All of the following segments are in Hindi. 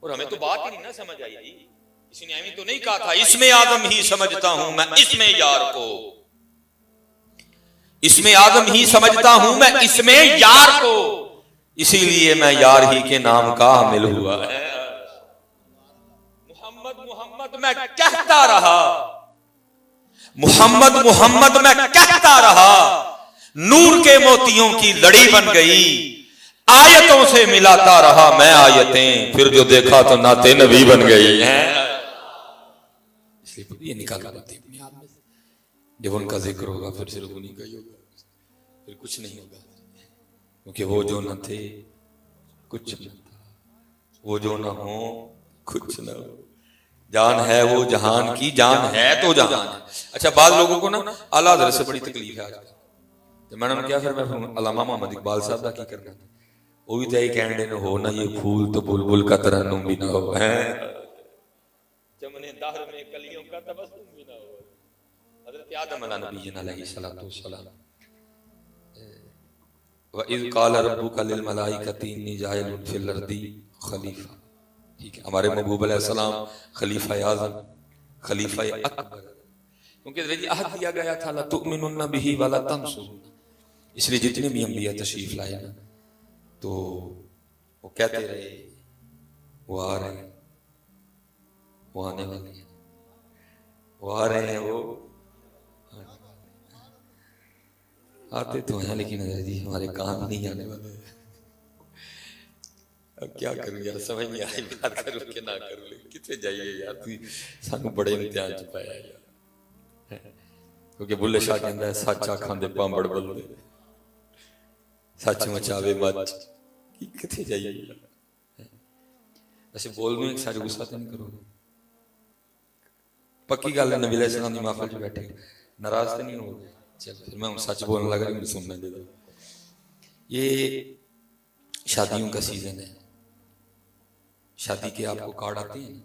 और हमें तो बात ही नहीं ना समझ आई थी। किसी ने हमें तो नहीं कहा था इसमें आदम ही समझता हूं मैं इसमें यार को, इसमें आदम ही समझता हूं मैं इसमें यार को, इसीलिए मैं यार ही के नाम का हामिल हुआ है। मोहम्मद मोहम्मद मैं कहता रहा, मोहम्मद मोहम्मद मैं कहता रहा, नूर के मोतियों की लड़ी बन गई, आयतों से मिलाता रहा मैं आयतें, फिर जो देखा तो नाते नबी बन गई हैं। इसलिए ये निकाल देते अपने आप में, जब उनका जिक्र होगा फिर सिर्फ उन्हीं का ही होगा, फिर कुछ नहीं होगा, क्योंकि वो जो न थे कुछ न था, वो जो न हो कुछ न हो, जान है वो जहान की, जान है तो जहान है। अच्छा, बाद लोगों को ना आला हज़रत से बड़ी तकलीफ है आजकल, तो मैंने क्या फिर मैं अल्लामा मोहम्मद इकबाल साहब का की करना, वो भी तो यही कहने ने हो ना ये फूल तो बुलबुल का तरन्नुम भी ना हो, चमने दहर में कलियों का तबस्सुम भी ना हो। हज़रत आदम अलैहिस्सलातु वस्सलाम व इज़ क़ाल रब्बुका लिल मलाइकति इन्नी जाइलुन फिल अर्दी खलीफा। ठीक है, हमारे महबूब अलैहिस्सलाम खलीफा आज़म, खलीफा अकबर, क्योंकि अहद दिया गया था ला तुमिनुन्ना बिही व ला तंसुरुन्ना, इसलिए जितने भी अंबिया तशरीफ लाए ना तो वो कहते रहे वो आ रहे हैं, वो आने वाले हैं, वो आ रहे हैं, वो आते तो हैं लेकिन जी हमारे काम नहीं आने वाले। अब क्या करूं यार, समझ नहीं आई, बात करूं कि ना करूं, कितने जाइए यार, तू सानू बड़े इम्तिहान च पाया यार, क्योंकि बुल्ले शाह कहता है सच आखां दे पांबड़ बल्ले, सच मचावे मच, कितने जाइए यार। वैसे बोल में एक सारे गुस्सा तो नहीं करोगे, पक्की गल है, नबी अलैहि सलाम दी महफिल च बैठे नाराज तो नहीं होगे। चल फिर मैं सच बोलने लगा, मुझे सुनना दे दो। ये शादियों का सीजन है, शादी के आपको कार्ड आते हैं,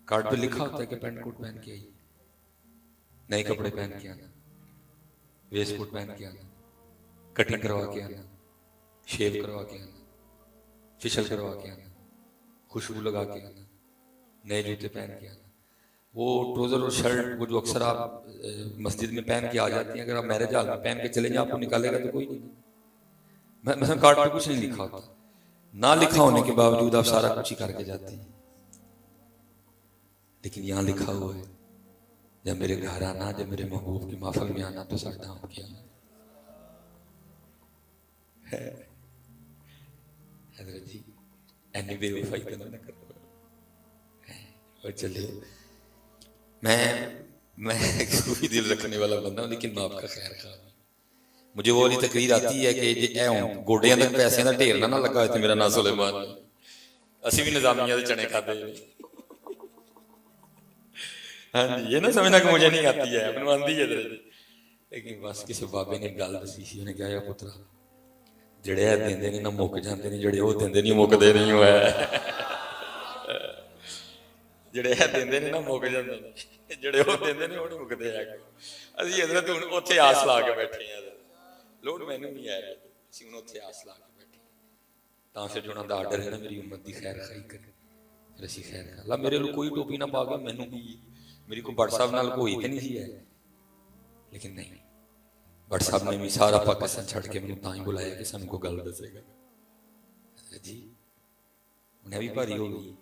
कार्ड पे लिखा होता है कि पैंट कोट पहन के आइए, नए कपड़े पहन के आना, वेस्ट कोट पहन के आना, कटिंग करवा के आना, शेव करवा के आना, फेशियल करवा के आना, खुशबू लगा के आना, नए जूते पहन के आना। वो ट्राउजर और शर्ट वो जो अक्सर आप मस्जिद में पहन के आ जाती हैं, अगर आप मैरिज हॉल में पहन के चले जाए आपको निकालेगा तो कोई नहीं। मैं कार्ड पे कुछ नहीं लिखा होता, ना लिखा होने के बावजूद आप सारा कुछ ही करके जाते हैं, लेकिन यहाँ लिखा हुआ है जब मेरे घर आना, जब मेरे महबूब की महफिल में आना तो सरदाम किया है। हज़रत जी एनी बेवफाई का ना करो। और चलिए मैं कोई दिल रखने वाला बंदा हूं, लेकिन मैं आपका खैर खा, मुझे वो वाली तकरीर आती है कि जे गोडियां तक पैसे का ढेर ना लगा हो तो मेरा नाम सुलेमान, असि भी निजामिया के चने खाते। हाँ जी, ये ना समझना कि मुझे नहीं आती है, अपने आंदी है, लेकिन बस किसी बाबे ने गल दसी सी, उन्हें कहा पुत्रा जेड़े है देंदे नहीं ना मुक जाते हैं, जेड़े वो देंदे नहीं मुकदे नहीं हुए, जेड़े है देंदे नहीं ना मुक जाते हैं, जेड़े वो देंदे नहीं वो नहीं मुकदे है। असि हज़रत हुण उत्थे आस ला के बैठे हैं, लोड मैनू नहीं आया, असि हुण उत्थे आस ला के बैठे तां फिर जो उन्हां दा आर्डर है ना मेरी उम्मत दी खैर खाई करे, फिर असि खैर खा ला। मेरे लिए कोई टोपी ना पा गया, मैनू भी मेरी कोई भट्ट साहब नाल कोई तो नहीं सी है, लेकिन नहीं, भट्ट साहब ने भी सारा पाकिस्तान छड़ के मैनू तां ही बुलाया कि सानू कोई गल दसेगा। जी उन्हें भी भारी हो गई,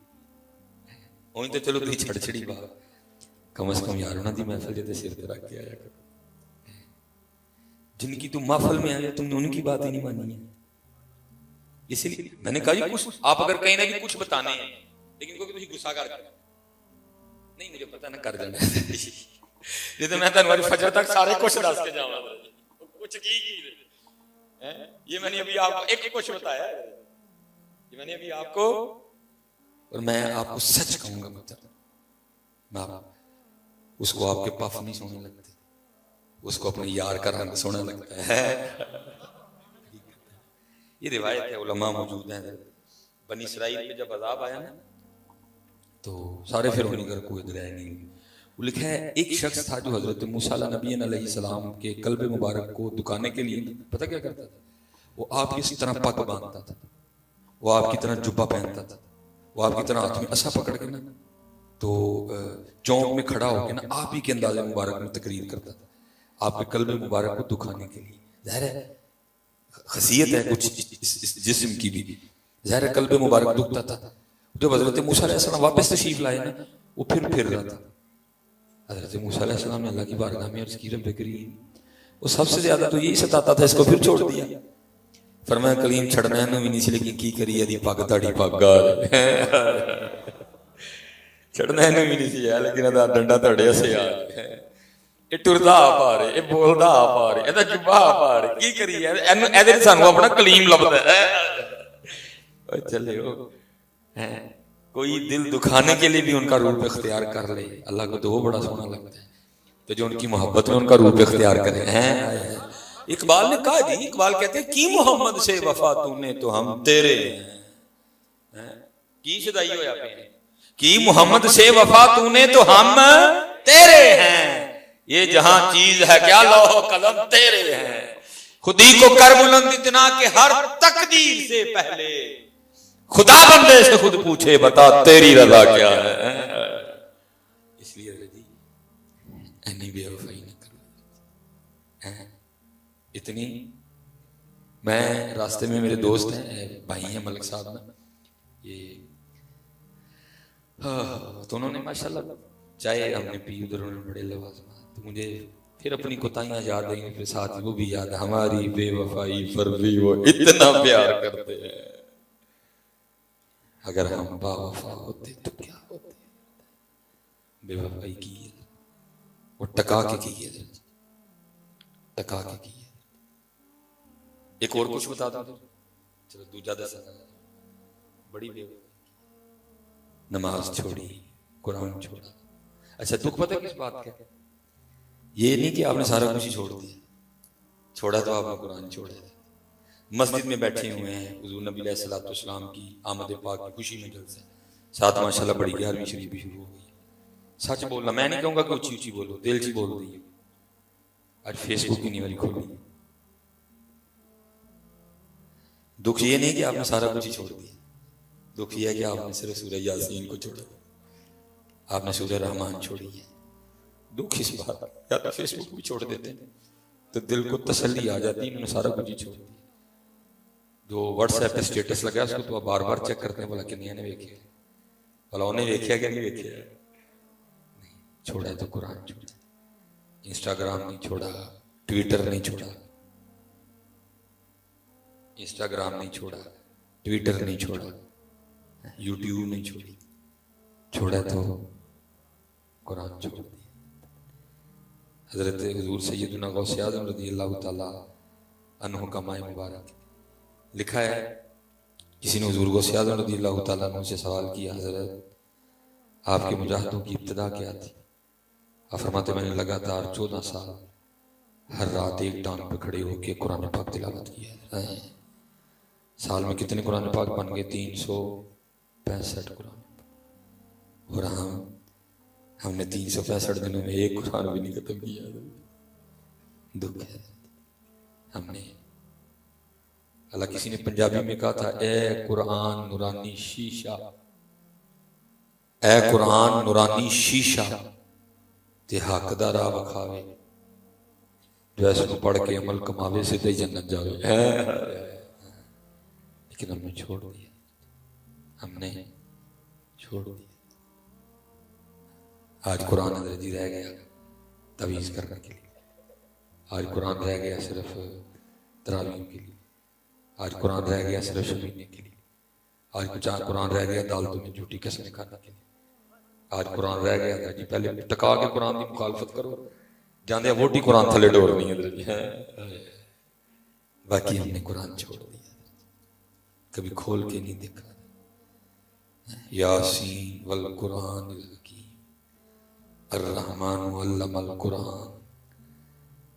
उन्हें तो चलो तुसीं छड़ छड़ी बात, कम से कम यार उन्हां दी महफिल जे सिर ते रख के आया करो। जिनकी तुम महफिल में आए तुमने उनकी बात ही नहीं मानी है, इसलिए मैंने कहा जी कुछ आप अगर कहीं ना कि कुछ बताने हैं, लेकिन कोई तुसीं गुस्सा कर नहीं, मुझे पता ना कर जाना ये तो मैं तुम्हारी फजर तक सारे कुछ दस के जाऊंगा, कुछ की है ये मैंने अभी आपको एक कुछ बताया है, ये मैंने अभी आपको, और मैं आपको सच कहूंगा मैं उसको आपके पफ नहीं सोने लगते, उसको अपने यार का रंग सोना लगता है। ये रिवायत है, उलमा मौजूद हैं। बनी इसराइल पे जब अजाब आया ना तो सारे फिर उन्हीं घर कोई रह नहीं, वो लिखा है एक शख्स था जो हजरत मूसा नबी अलैहिस्सलाम के कल्ब मुबारक को दुकाने के लिए पता क्या करता था, वो आपकी इस तरह पग बांधता था, वो आपकी तरह जुब्बा पहनता था, वो आपकी तरह हाथ में असा पकड़ के ना तो चौक में खड़ा होकर ना आप ही के अंदाज़े मुबारक में तकरीर करता था, आपके कल्ब मुबारक को दुखाने के लिए। ज़ाहिर है खसियत है कुछ इस जिस्म की भी, ज़ाहिर है कल्ब मुबारक दुखता था। जब हज़रत मूसा अलैहिस्सलाम वापस तशरीफ लाए ना, वो फिर रहा था। हज़रत मूसा अलैहिस्सलाम ने अल्लाह की बारगाह में अर्ज़ की, रब्बे करीम, वो सबसे ज्यादा तो यही सताता था, इसको फिर छोड़ दिया। फरमाया कलीम छड़ना है भी नहीं सी लेकिन की करी यदि पग ताड़ी पग छड़ना है भी नहीं सी है लेकिन अदा डंडा तड़े से आ ਇਹ ਟੁਰਦਾ ਆ ਪਾ ਰਹੇ, ਇਹ ਬੋਲਦਾ ਆ ਪਾ ਰਹੇ, ਇਹਦਾ ਜੁੱਬਾ ਆ ਪਾ ਰਹੇ, ਕੀ ਕਰੀਏ ਇਹਨੂੰ, ਇਹਦੇ ਵਿੱਚ ਸਾਨੂੰ ਆਪਣਾ ਕਲੀਮ ਲੱਭਦਾ ਹੈ। ਓਏ ਚੱਲੇ ਉਹ है कोई दिल दुखाने के लिए भी उनका रूप इख्तियार कर ले, अल्लाह को तो वो बड़ा सोना लगता है। तो जो उनकी मोहब्बत में उनका रूप इख्तियार करे हैं। इकबाल ने कहा जी, इकबाल कहते हैं की मोहम्मद से वफा तूने तो हम तेरे हैं, की शुदाई होया पे की मोहम्मद से वफा तूने तो हम तेरे हैं, ये जहां चीज है क्या लौह कलम तेरे हैं, खुदी को कर बुलंद इतना कि हर तकदीर से पहले खुदा बंदे से खुद पूछे बता तेरी रजा क्या है। इसलिए जी बेवफाई न करो। इतनी मैं रास्ते में मेरे दोस्त हैं, भाई हैं मलिक साहब ना, ये तो उन्होंने माशाल्लाह चाय हमने पी, उधर उन्होंने बड़े लवाज़िम, तो मुझे फिर अपनी कोताहियां याद आई, फिर साथ वो भी याद, हमारी बेवफाई पर भी वो इतना प्यार करते हैं, अगर हम बावफा होते तो क्या होते। बेवफाई की है वो टका के की है, टका के की है। एक और कुछ बता दो, चलो दूजा दस, बड़ी बेवफाई, नमाज छोड़ी, कुरान छोड़ा। अच्छा दुख पता किस बात का, ये नहीं कि आपने सारा कुछ ही छोड़ दिया, छोड़ा तो आपने कुरान छोड़ा। मस्जिद में बैठे हुए हैं, हुजूर नबी अलैहिस्सलाम की आमद पाक की खुशी में जलसा, साथ माशाल्लाह बड़ी 11वीं शरीफ भी शुरू हो गई। सच बोलना, मैं नहीं कहूँगा कि ऊंची ऊंची बोलो, दिल से बोल दी। आज फेसबुक की नहीं वाली खोली। दुख ये नहीं कि आपने सारा कुछ ही छोड़ दिया, दुख ये है कि आपने सिर्फ सूरह यासीन को छोड़ा, आपने सूरह रहमान छोड़ी है। दुख इस बात, या तो फेसबुक भी छोड़ देते हैं तो दिल को तसल्ली आ जाती है, इन्होंने सारा कुछ ही छोड़ दिया। जो व्हाट्सएप पे स्टेटस लगा उसको तो बार बार चेक करते हैं, बोला कि नहीं वेखे, बोला उन्हें वेखे क्या नहीं वेखे, नहीं छोड़ा तो कुरान छोड़ा, इंस्टाग्राम नहीं छोड़ा, ट्विटर नहीं छोड़ा, इंस्टाग्राम नहीं छोड़ा, ट्विटर नहीं छोड़ा, यूट्यूब नहीं छोड़ी, छोड़ा तो कुरान छोड़ दिया। हजरत हुजूर सैयदना गौसे आज़म रज़ियल्लाहु ताला अन्हु का माए मुबारक लिखा है, किसी ने हुजूर गौसे आज़म रज़ियल्लाहु ताला अन्हु से सवाल किया, हजरत आपके मुजाहिदों की इब्तिदा क्या थी? आप फरमाते मैंने लगातार 14 साल हर रात एक टांग पे खड़े होकर कुरान पाक तिलावत किया है। साल में कितने कुरान पाक बन गए? 365 कुरान। और हमने 365 दिनों में एक कुरान भी नहीं खत्म किया। दुख है हमने। अल्लाह किसी ने पंजाबी में कहा था, ए कुरान नूरानी शीशा, ए कुरान नूरानी शीशा ते हक दा राह वखावे, जो इसको पढ़ के अमल कमावे सीधे जन्नत जावे। लेकिन हमने छोड़ दिया, हमने छोड़ दिया। आज कुरान अंग्रेजी रह गया तवीज़ करने के लिए, आज कुरान रह गया सिर्फ तरावियों के लिए, आज कुरान रह गया सिर्फ शमीने के लिए, आज कुरान रह गया अदालतों में झूठी कसमें खाने के लिए, आज कुरान रह गया था जी पहले टका के कुरान की मुखालफत करो, जाने वोटी कुरान थले डोर नहीं है। बाकी हमने कुरान छोड़ दिया, कभी खोल के नहीं देखा। यासीन वल कुरान अर्रहमान अल्लमल कुरान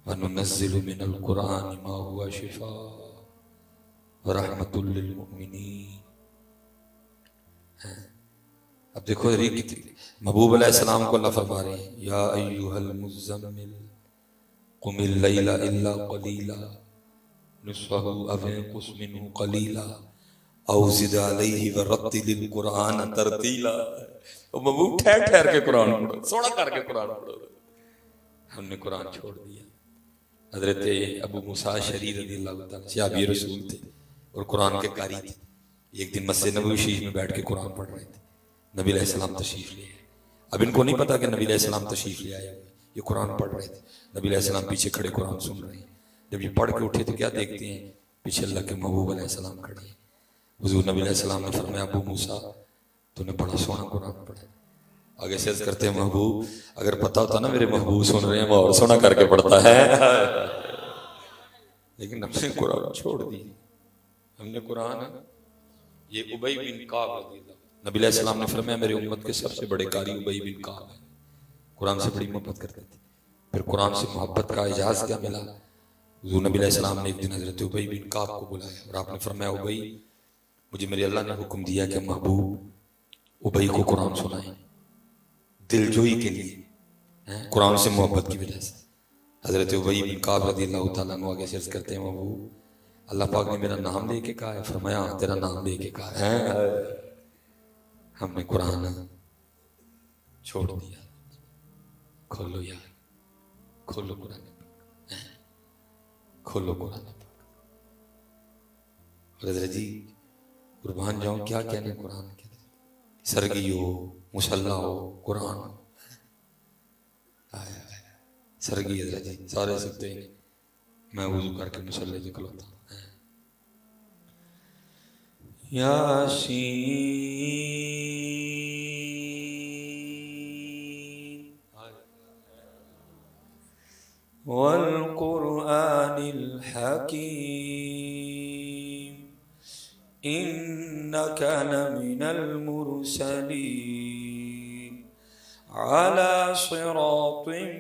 व नुनज़्ज़िलु मिनल कुरान मा हुवा शिफा व रहमतुल लिल मुमिनीन। अब देखो महबूब अलैहिस्सलाम को अल्लाह फरमा रहे हैं, या अय्युहल मुज़्ज़म्मिल कुमिल लैला इल्ला क़लीला निस्फ़हु अव इंक़ुस मिन्हु क़लीला औ ज़िद अलैहि वरत्तिलिल कुरान तरतीला। तो महबूब ठहर ठहर के कुरान पढ़ो, सोना करके कुरान पढ़ो। हमने कुरान छोड़ दिया। हजरत अबू मूसा अशअरी रज़ियल्लाहु ताला सहाबी रसूल थे और कुरान के कारी थे। एक दिन मस्जिद नबवी शरीफ में बैठ के कुरान पढ़ रहे थे। नबी अलैहिस्सलाम तशरीफ ले आए। अब इनको नहीं पता कि नबी अलैहिस्सलाम तशरीफ ले आए, ये कुरान पढ़ रहे थे। नबी अलैहिस्सलाम पीछे खड़े कुरान सुन रहे हैं। जब ये पढ़ के उठे तो क्या देखते हैं, पीछे अल्लाह के महबूब अलैहिस्सलाम खड़े हैं। हुजूर नबी अलैहिस्सलाम ने फरमाया, अबू मूसा तूने बड़ा सोना कुरान पढ़ा। आगे से अर्ज करते हैं, महबूब अगर पता होता ना मेरे महबूब सुन रहे हैं वो और सोना करके पढ़ता है। लेकिन हमने कुरान छोड़ दी। हमने कुरान, ये उबई बिन काब नबी अलैहिस्सलाम ने फरमाया मेरे उम्मत के सबसे बड़े कारी उबई बिन काब है, कुरान से बड़ी मोहब्बत करते थे। फिर कुरान से मोहब्बत का एजाज क्या मिला, हुजूर नबी अलैहिस्सलाम ने एक दिन हजरत उबई बिन काब को बुलाया और आपने फरमाया, उबई मुझे मेरे अल्लाह ने हुक्म दिया कि महबूब उबई को कुरान सुनाए दिलजोई के लिए, कुरान से मोहब्बत की वजह से। हजरत उबई बिन काब रज़ियल्लाहु ताला अन्हु आगे शेयर करते हैं, महबूब अल्लाह पाक ने मेरा नाम लेके कहा है। फरमाया तेरा नाम लेके कहा है। हमने कुरान छोड़ दिया। खोलो यार, खोलो कुरान, खोलो कुरान। हजरत जी कुर्बान जाऊं, क्या कहने कुरान के, सरगी हो, मुसल्ला हो, कुरान हो। सरगी हजरत जी सारे सकते हैं, मैं वुज़ू करके मुसल्ले से खलोता हूं। यासीन वल कुरआनिल हकीम इन्नका लमिनल मुरसलीन अला सिरातिम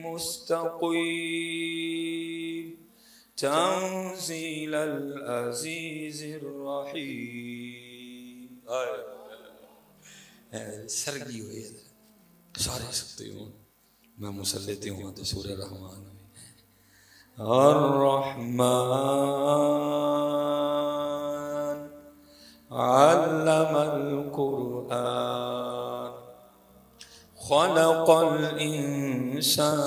मुस्तक़ीम तंज़ीलल अज़ीज़िर रहीम। सरगी हुई सारे सकते हो, मैं मुसल्लेते हूँ तो सूरह रहमान अर्रहमान अल्लमल कुरआन खलक़ल इंसान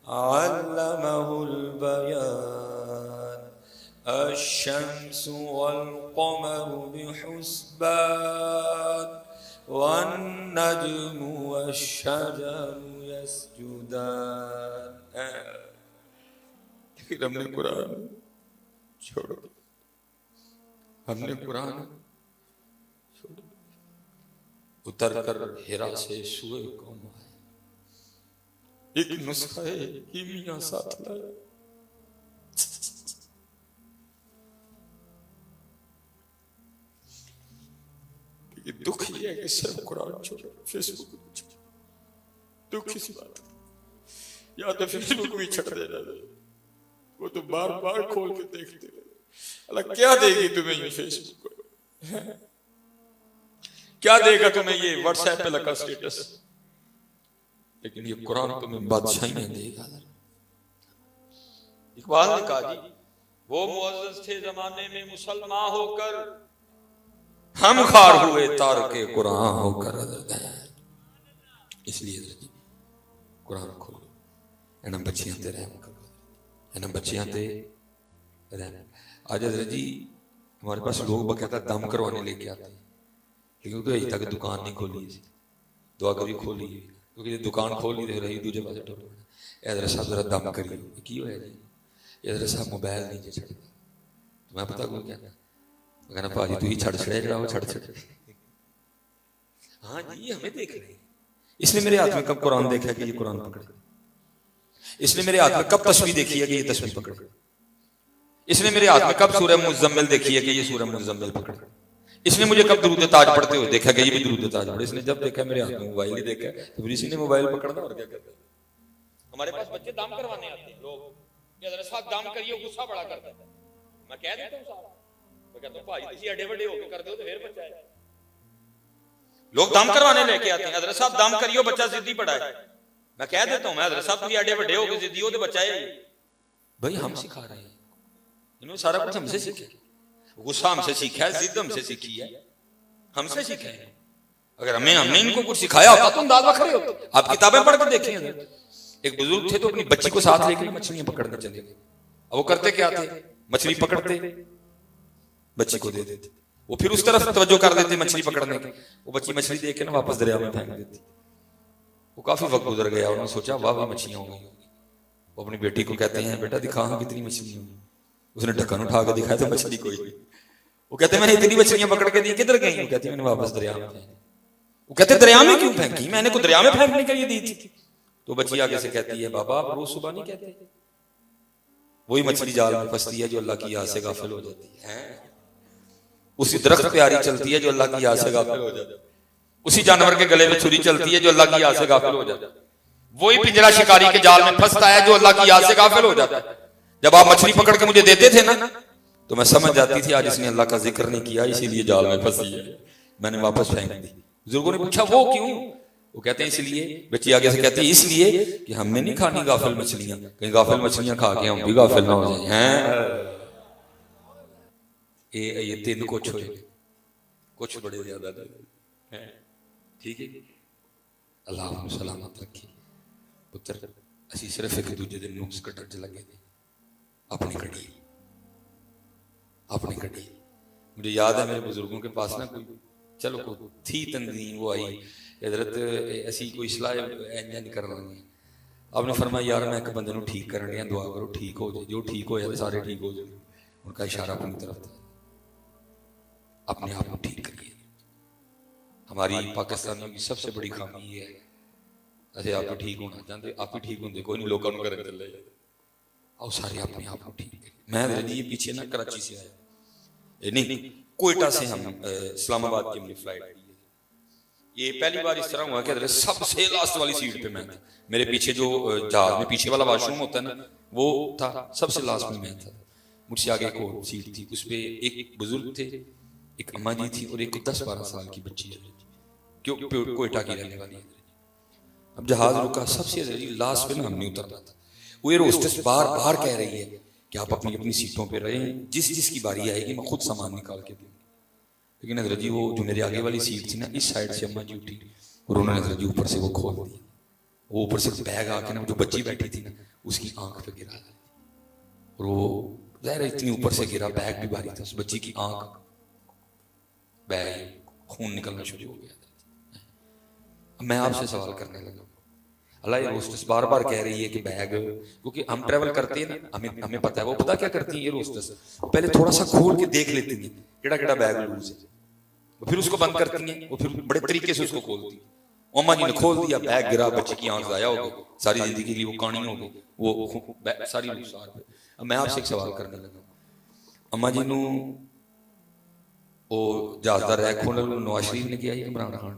अल्लमहुल बयान अश-शम्सु वल क़मरु बिहुस्बान वन नज्मु वश-शजरु यसजुदान। फिर हमने कुरान छोड़ो, हमने कुरान छोड़ो। उतर कर हिरा से सूए कौम आए, एक नुस्खा है कीमिया साथ लाया। ये दुख ये है कि सिर्फ कुरान छोड़ो, फेसबुक छोड़ो। दुख इस बात, या तो फेसबुक भी छट देना, वो तो बार बार खोल के देखते रहे। अल्लाह क्या देगी तुम्हें ये फेसबुक को, क्या देगा तुम्हें ये व्हाट्सएप पे लगा स्टेटस, लेकिन ये कुरान तुम्हें बादशाहियां देगा। इकबाल ने कहा जी वो मुअज़्ज़ज़ थे जमाने में मुसलमान होकर, हम खार हुए तार के कुरान होकर। इसलिए कुरान खोलो, इन्हां बच्चियां ते रहम करो, इन्हां बच्चियां ते रहम। आज हज़रत जी हमारे पास लोग बकायदा दम करवाने लेके आते हैं, लेकिन तो अभी तक दुकान नहीं खोली, दुआ कभी खोली, क्योंकि दुकान खोली तो रही दूजे पासे टुर पड़ा। हज़रत साहब जरा दम करिए, की होया जी, हज़रत साहब मोबाइल नहीं जे छड़दा। तो मैं पता कोई कहना, मैं कहना भाजी तू ही छड़ छड़े जरा वो छड़ छड़। हाँ जी हमें देख रहे हैं, इसने मेरे हाथ में कब कुरान देखा कि ये कुरान पकड़े, इसने मेरे हाथ में कब तस्वीर देखी है कि ये तस्वीर पकड़े, इसने मेरे हाथ में कब सूरह मुज़म्मिल देखी है कि ये सूरह मुज़म्मिल पकड़े, इसने मुझे कब दुरूद ताज पढ़ते हुए देखा कि ये भी दुरूद ताज पढ़े। इसने जब देखा मेरे हाथ में मोबाइल ही देखा तो फिर इसी ने मोबाइल पकड़ना और क्या करता है। हमारे पास बच्चे दाम करवाने आते हैं लोग, हज़रत साहब दाम करिए, गुस्सा बड़ा करता है। मैं कह देता हूं साहब, मैं कहता हूं भाई तुसी एडे बड़े होके कर दो तो फिर बच्चा है। लोग दाम करवाने लेके आते हैं, हज़रत साहब दाम करियो बच्चा जिद्दी पड़ा है। मैं कह देता हूं मैं हज़रत साहब तुसी एडे बड़े होके जिद्दी हो तो बच्चा है। भाई हम सिखा रहे हैं, इन्होंने सारा कुछ हमसे सीखे। गुस्सा हमसे सीखा है, जिद हमसे सीखी है, हमसे सीखा है। अगर हमने इनको कुछ सिखाया होता तो अंदाज बखरे होते। आप किताबें पढ़ कर देखिए, एक बुजुर्ग थे तो अपनी बच्ची को साथ लेकर मछलियां पकड़ने चले गए। अब वो करते क्या थे, मछली पकड़ते बच्ची को दे देते, वो फिर उस तरफ तवज्जो कर देते मछली पकड़ने की, वो बच्ची मछली देख के ना वापस दरिया में फेंक देती। वो काफी वक्त गुजर गया, उन्होंने सोचा वाह वाह मछलियां हो गई। वो अपनी बेटी को कहते हैं बेटा दिखा कितनी मछलियां हुई। उसने ढक्कन उठा के दिखाया तो मछली कोई नहीं। वो कहते मैंने इतनी मछलियां पकड़ के दी, किधर गई? वो कहती मैंने वापस दरिया में फेंकी। वो कहते दरिया में क्यों फेंकी? मैंने को दरिया में फेंकने के लिए दी थी। तो बच्ची आगे से कहती है बाबा आप रोज सुबह नहीं कहते वही मछली जाल में फंसती है जो अल्लाह की याद से गाफिल हो जाती है, उसी दरख्त पे आरी चलती है जो अल्लाह की याद से गाफिल हो जाता है, उसी जानवर के गले में छुरी चलती है जो अल्लाह की याद से गाफिल हो जाता है, वही पिंजरा शिकारी के जाल में फंसता है जो अल्लाह की याद से गाफिल हो जाता है। जब आप मछली पकड़ के मुझे देते थे ना तो मैं समझ जाती थी आज इसने अल्लाह का जिक्र नहीं किया इसीलिए जाल में फंसी है, मैंने वापस फेंक दी। बुजुर्गों ने पूछा वो क्यों? वो कहते हैं इसलिए, बच्ची आगे से कहती है इसलिए कि हमने नहीं खानी गाफिल मछलियां, कहीं गाफिल मछलियां खा के हम भी गाफिल ना हो जाए हैं। ये तीन कुछ होए, कुछ बड़े ज्यादा हैं, ठीक है। अल्लाह सलामत रखे पुत्र। असी सिर्फ एक दूजे के नुक्स कटन च लगे थे, अपनी कड़ी अपनी कड़ी। मुझे याद है मेरे बुजुर्गों के पास ना कोई चलो कोई थी तंजीम, वो आई हजरत ऐसी कोई सलाह नहीं करना है। आपने फरमाया यार मैं एक बंदे को ठीक कर रहा, दुआ करो ठीक हो जाए, जो ठीक हो जाए सारे ठीक हो जाए। उनका इशारा अपनी तरफ था, अपने आप को ठीक करिए। हमारी पाकिस्तानियों की सबसे बड़ी खामी ये है, अरे आप ही ठीक होना चाहते, आप ही ठीक होंगे, कोई नहीं लोगों को कर चले आओ सारे अपने आप को ठीक करिए। मैं जी पीछे ना कराची से आया, नहीं कोयटा से हम इस्लामाबाद की हमने फ्लाइट की है। ये पहली बार इस तरह हुआ कि सबसे लास्ट वाली सीट पे मैं था, मेरे पीछे जो जहाज में पीछे वाला वॉशरूम होता है ना वो था, सबसे लास्ट में मैं था। मुझसे आगे एक और सीट थी, उस पर एक बुजुर्ग थे, एक अम्मा जी थी और एक 10-12 साल की बच्ची है क्यों कोयटा की रहने वाली है। अब जहाज रुका, सबसे लास्ट पे ना हम नहीं उतरना था। वो एयर होस्टेस बार बार कह रही है कि आप अपनी अपनी सीटों पे रहें, जिस जिसकी बारी आएगी मैं खुद सामान निकाल के दूंगी। लेकिन हजरत जी वो जो मेरे आगे वाली सीट थी ना, इस साइड से अम्मा जी उठी और उन्होंने हजरत जी ऊपर से वो खोल दिया। वो ऊपर से बैग आके ना जो बच्ची बैठी थी ना उसकी आंख पे गिरा, और वो ज़ाहिर इतनी ऊपर से गिरा, बैग भी भारी था, उस बच्ची की आंख बैग खून निकलना शुरू हो गया। मैं आपसे सवाल करने लगा, अल्लाह एयर होस्टेस बार बार कह रही है कि बैग, क्योंकि हम ट्रैवल करते हैं ना हमें पता है, वो पता क्या करती है एयर होस्टेस, पहले थोड़ा सा खोल के देख लेती है केड़ा केड़ा बैग लूज है, फिर उसको बंद करती हैं, वो फिर बड़े तरीके से उसको खोलती है। अम्मा जी ने खोल दिया, बैग गिरा, बच्ची की आंख जाया हो गई, सारी जिंदगी के लिए वो कहानी हो गई, वो सारी नुकसान। अब मैं आपसे एक सवाल करने लगा, अम्मा जी नू वो जहाज दा रैक खोलने नवाज शरीफ ने किया इमरान खान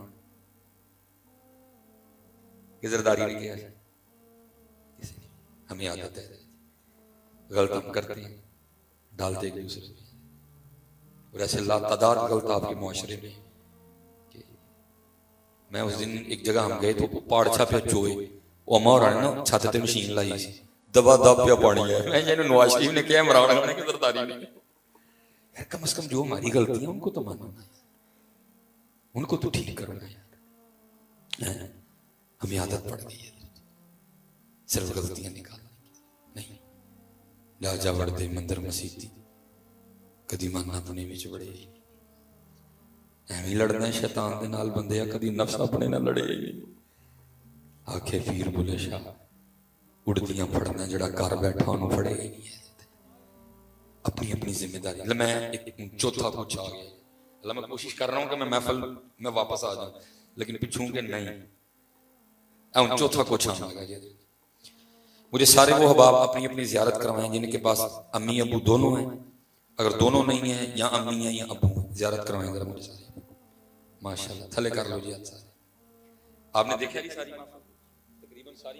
कि जरदारी ने किया? हमें आदत है, गलत हम करते हैं, डालते एक दूसरे में, और ऐसे लातादाद गलत आपके मुआशरे में। मैं उस दिन एक जगह हम गए तो पाड़छा पे चोए, वो अम्मा और ना छत ते मशीन लाई सी, दबा दब पे पानी है। मैं ये नवाज शरीफ ने किया, इमरान खान ने कि जरदारी ने। यार कम से कम जो हमारी गलती है उनको तो मानो ना, उनको तो ठीक करो ना यार। हमें आदत पड़ गई है सिर्फ गलतियां निकालने की। नहीं जा जा वड़ते मंदिर मसीती कदी मन अपने विच बड़े, एवं लड़ना शैतान दे नाल बंदे, कदी नफ्स अपने नाल लड़े। आखे पीर बुले शाह उड़दियां फड़ना, जड़ा घर बैठा उन्होंने फड़े ही नहीं है। अपनी अपनी जिम्मेदारी। मैं एक चौथा कुछ आ गया, मैं कोशिश कर रहा हूँ कि मैं महफिल में वापस आ जाऊं, लेकिन पिछूं के नहीं, चौथा कुछ आने लगा। मुझे सारे वो हबाब अपनी अपनी जियारत करवाएं जिनके पास अम्मी अबू दोनों हैं, अगर दोनों नहीं है या अम्मी है या अबू है, जियारत करवाएं जरा मुझे सारे। माशाल्लाह थले कर लो जी हाथ सारे। आपने देखा कि सारी तकरीबन सारी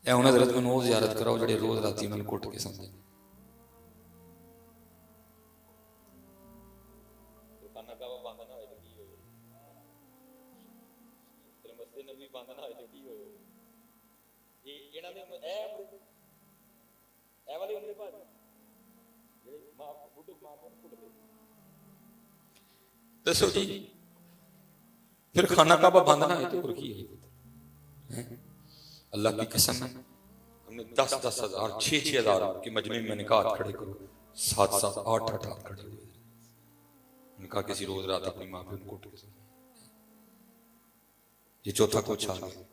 या उन्हें हजरत मैनू वो जियारत कराओ जेडे रोज राती उन्होंने कुट के सौंदे। दसो जी फिर खाना काबा बंद ना हो तो और की है? अल्लाह की कसम है हमने 10-10 हजार 6-6 हजार की मजमे में निकाह खड़े करो 7-7 8-8 हाथ खड़े हुए उनका किसी रोज रात अपनी माँ पे उनको उठ के ये चौथा कुछ आ गया।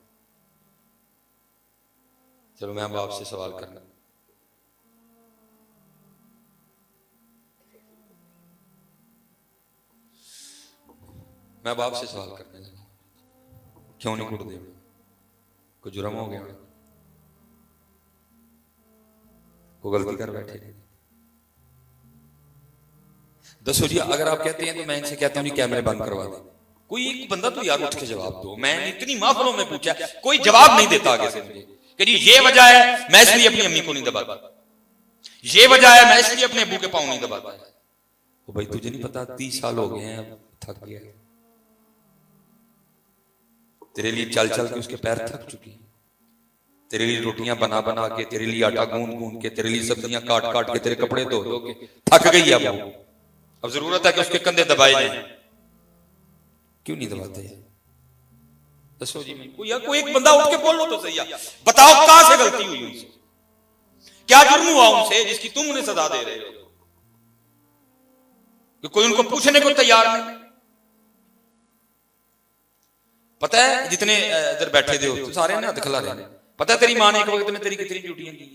चलो मैं अब आपसे सवाल करना मैं अब आपसे सवाल करने लगा क्यों नहीं कुट दे कोई जुर्म हो गया को गलती कर बैठे दसो जी अगर आप कहते हैं तो मैं इनसे कहता हूं जी कैमरे बंद करवा दे कोई एक बंदा तो यार उठ के जवाब दो मैंने इतनी महफिलों में पूछा कोई जवाब नहीं देता आगे से मुझे कि जी ये वजह है मैं इसलिए अपनी अम्मी को नहीं दबाता ये वजह है मैं इसलिए अपने अबू के पांव नहीं दबाता तो भाई तुझे नहीं पता 30 साल हो गए हैं अब थक गया तेरे लिए चल चल के उसके पैर थक चुके हैं तेरे लिए रोटियां बना बना के तेरे लिए आटा गूंद गूंद के तेरे लिए सब्जियां काट काट के तेरे कपड़े धो धो के थक गई है अब जरूरत है कि उसके कंधे दबाए जाए क्यों नहीं दबाते दसो जी कोई एक बंदा उठ के बोल लो तो सही है बताओ कहां से गलती हुई उनसे क्या जुर्म हुआ उनसे जिसकी तुम उन्हें सजा दे रहे हो कि कोई उनको पूछने को तैयार नहीं पता है जितने इधर बैठे थे हो सारे ने दिखला रहे पता है तेरी मां ने एक वक्त में तेरी कितनी ड्यूटियां की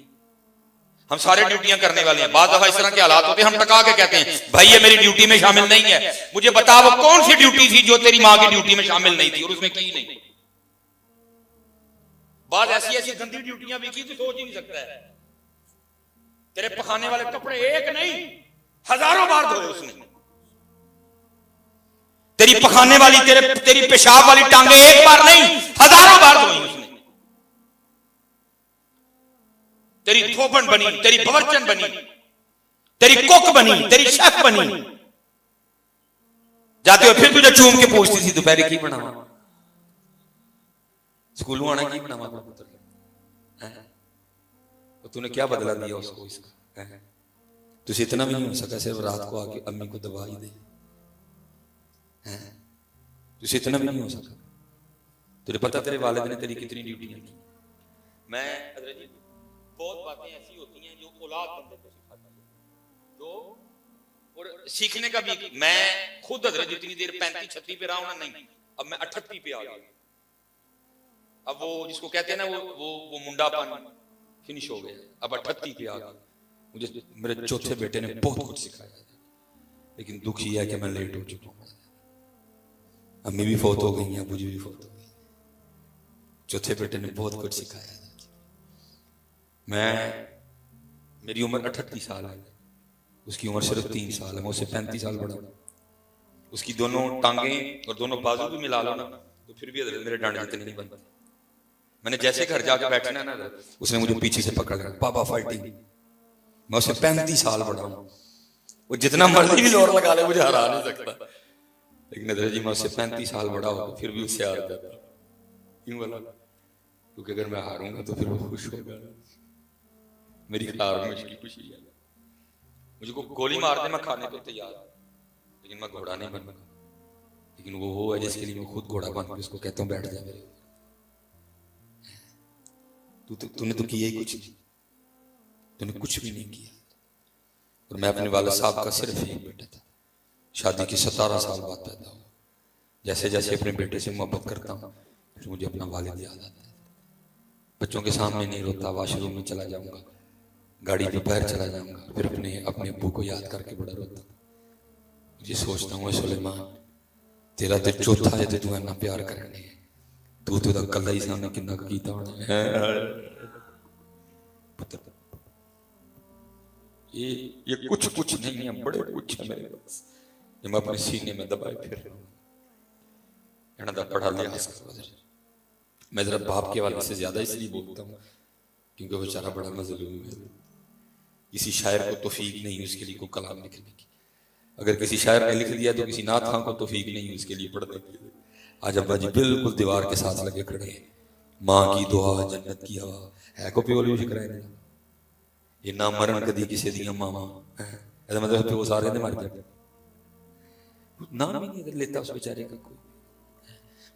हम सारे ड्यूटियां करने वाले हैं बाद दफा इस तरह के हालात होते हैं हम टका के कहते हैं भाई ये मेरी ड्यूटी में शामिल नहीं है मुझे बता वो कौन सी ड्यूटी थी जो तेरी मां की ड्यूटी में शामिल नहीं थी और उसने की नहीं बाद ऐसी ऐसी गंदी ड्यूटियां भी की तो सोच ही नहीं सकता है तेरे पखाने वाले कपड़े एक नहीं हजारों बार धोए उसने तेरी पखाने वाली तेरी पेशाब वाली टांगे एक बार नहीं हजारों बार धोई उसने तेरी थोपन बनी तेरी बवर्चन बनी तेरी कुक बनी तेरी शेफ बनी जाते हो फिर तुझे चूम के पूछती थी दोपहर की बनावा स्कूलों आना की बनावा तो तूने क्या बदला दिया उसको इसका तुझे इतना भी नहीं हो सका सिर्फ रात को आके अम्मी को दबा ही दे तुझे इतना भी नहीं हो सका तुझे पता तेरे वालिद ने तेरी कितनी ड्यूटियां की मैं बहुत बातें ऐसी होती हैं जो औलाद बंदे को सिखाती है जो और सीखने का भी मैं खुद हजरत जितनी देर 35-36 पे रहा हूं ना नहीं अब मैं 38 पे आ गया अब वो जिसको कहते हैं ना वो मुंडापन फिनिश हो गया अब 38 पे आ गया मुझे मेरे चौथे बेटे ने बहुत कुछ सिखाया लेकिन दुख ये है कि मैं लेट हो चुका हूं अम्मी भी फौत हो गई अबू जी भी फौत हो गई चौथे बेटे ने बहुत कुछ सिखाया मेरी उम्र 38 साल है उसकी उम्र सिर्फ 3 साल है मैं उससे 35 साल बड़ा उसकी दोनों टांगे और दोनों बाजू भी मिला लो ना तो फिर भी मेरे डांडे जितने नहीं बनते मैंने जैसे घर जाकर बैठना ना उसने मुझे पीछे से पकड़ लिया पापा फाइटिंग मैं उससे 35 साल बड़ा हूं वो जितना मर्जी भी जोर लगा ले मुझे हरा नहीं सकता लेकिन नजर जी मैं उससे 35 साल बड़ा हो फिर भी उससे हार जाता क्यों बोला क्योंकि अगर मैं हारूंगा तो फिर वो खुश होगा मेरी हार में उसकी खुशी है मुझे को गोली मार दे मैं खाने को तैयार लेकिन मैं घोड़ा नहीं बनूंगा लेकिन वो है जिसके लिए मैं खुद घोड़ा बन के उसको कहता हूँ बैठ जा मेरे तूने तो किया ही कुछ नहीं तूने कुछ भी नहीं किया और मैं अपने वाला साहब का सिर्फ एक बेटा था शादी के 17 साल बाद पैदा हुआ जैसे जैसे अपने बेटे से मोहब्बत करता हूँ फिर मुझे अपना वालिद याद आता है बच्चों के सामने नहीं रोता वाशरूम में चला जाऊंगा गाड़ी पे पैर चला जाऊंगा फिर अपने अब्बू को याद करके बड़ा रोता मुझे सोचता हूँ सुलेमान तेरा तो चौथा है तू इन्ना प्यार करने तू तो कला ही सामने किन्ना कीता होना पुत्र ये कुछ कुछ नहीं है बड़े कुछ है मेरे पास ये मैं अपने सीने में दबाए फिर पढ़ा लिया मैं जरा बाप के वाले से ज्यादा इसलिए बोलता हूँ क्योंकि वो बेचारा बड़ा मजलूम है किसी शायर को तौफीक नहीं उसके लिए कोई कलाम लिखने की अगर किसी शायर ने लिख दिया तो किसी नाथ खां को तौफीक नहीं उसके लिए पढ़ने की आज अब्बा जी बिल्कुल दीवार के साथ लगे खड़े हैं माँ की दुआ जन्नत की हवा है को प्योर भी फिक्र है ये ना मरण कदी किसी दियां मावा ऐसा मतलब प्यो सारे ने मर गए, नाम ही नहीं लेता उस बेचारे का कोई।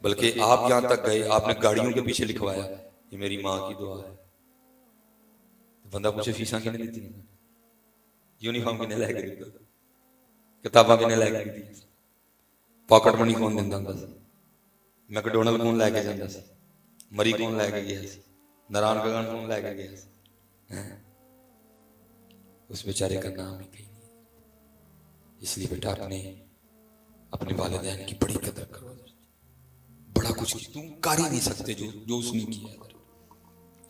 बल्कि आप यहां तक गए, आपने गाड़ियों के पीछे लिखवाया ये मेरी माँ की दुआ है, बंदा पूछे फीसा किने दी, यूनीफॉर्म किने लैके दिता, किताबां किने लैके दी, पॉकेट मनी कौन दिंदा हुंदा सी, मैकडोनल्ड कौन लैके जांदा सी, मरी कौन लैके गया सी, नारायणगढ़ कौन लैके गया सी, उस बेचारे का नाम ही कहीं नहीं। इसलिए बेटा अपने वालिदैन की बड़ी कदर करो, बड़ा कुछ तुम कर ही नहीं सकते जो जो उसने किया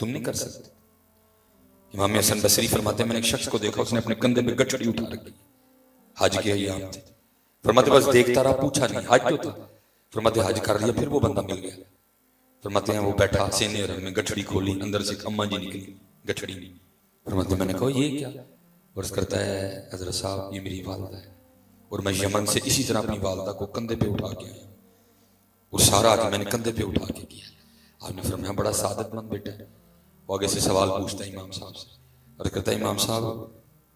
तुम नहीं कर सकते। इमाम हसन बसरी फरमाते हैं मैंने एक शख्स को देखा, उसने अपने कंधे पे गठड़ी उठा रखी, हज के अय्याम थे, फरमाते बस देखता रहा, पूछा नहीं हज क्यों था, फरमाते हज कर लिया, फिर वो बंदा मिल गया। फरमाते हैं वो बैठा सीने रंग में, गठड़ी खोली, अंदर से अम्मा जी निकली गठड़ी में। फरमाते मैंने कहा ये क्या, वर्ष करता है हजरत साहब ये मेरी वालदा है, और मैं यमन से इसी तरह अपनी वालदा को कंधे पे उठा के आया, और सारा आज मैंने कंधे पे उठा के किया। आपने फरमाया बड़ा सादतमंद बेटा है। वो आगे से सवाल पूछता है इमाम साहब से, और कहता है इमाम साहब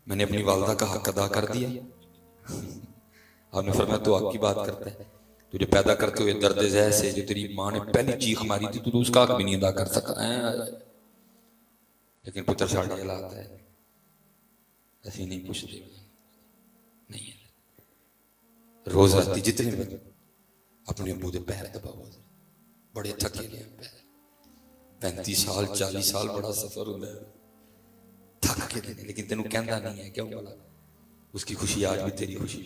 मैंने अपनी वालदा का हक अदा कर दिया। आपने फरमाया तो हक की बात करता है, तुझे पैदा करते हुए दर्द ज़ह से जो तेरी माँ ने पहली चीख मारी थी तू तो उसका हक भी नहीं अदा कर सका है। लेकिन पुत्र साढ़े हालात है ऐसी नहीं पूछते, नहीं है रोज राती जितने बजे अपने अबू के पैर दबाओ, बड़े थके गए पैर, 35 साल 40 साल बड़ा सफर होता है, थक के देने, लेकिन तेन कहता नहीं है क्यों बोला, उसकी खुशी आज भी तेरी खुशी।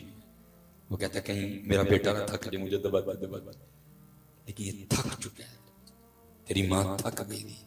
वो कहता है कहीं मेरा बेटा ना थक जाए मुझे दबा दबा, लेकिन ये थक चुका है, तेरी माँ थक गई थी।